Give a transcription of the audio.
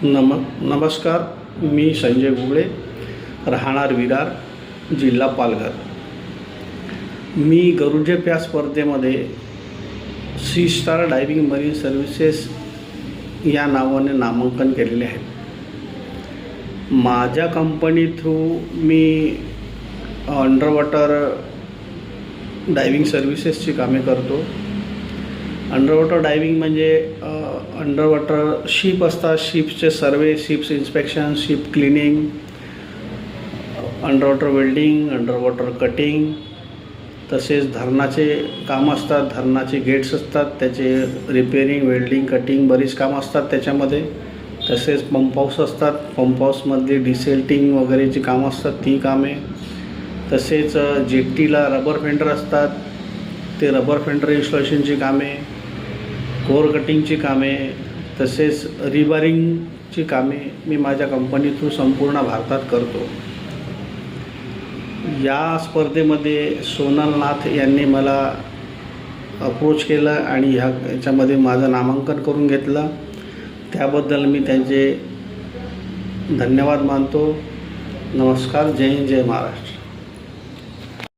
नमस्कार. मी संजय गुगळे, राहणार विरार, जिल्हा पालघर. मी गरुडझेप या स्पर्धेमध्ये sea star diving marine services या नावाने नामांकन केलेले आहे. माझ्या कंपनी थ्रू मी अंडर वॉटर डायव्हिंग सर्व्हिसेसची कामे करतो. अंडर वॉटर डायव्हिंग म्हणजे अंडर वॉटर शिप असतात, शिप्सचे survey, ships inspection, ship cleaning, under water welding, under water cutting, तसेच धरणाचे काम असतात, धरणाचे गेट्स असतात, त्याचे रिपेरिंग, वेल्डिंग, कटिंग बरीच कामं असतात त्याच्यामध्ये. तसेच पंप हाऊस असतात, पंप हाऊसमधली डिसेल्टिंग वगैरेची कामं असतात, ती कामे. तसेच जेट्टीला रबर फेंडर असतात, ते रबर फेंडर इन्स्टॉलेशनची कामे, कोर कटिंगची कामे, तसेच रिबारिंगची कामे मी माझ्या कंपनी थ्रू संपूर्ण भारतात करतो. या स्पर्धेमध्ये सोनल नाथ यांनी मला अप्रोच केलं आणि याच्यामध्ये माझं नामांकन करून घेतलं. त्याबद्दल मी त्यांचे धन्यवाद मानतो. नमस्कार. जय हिंद, जय महाराष्ट्र.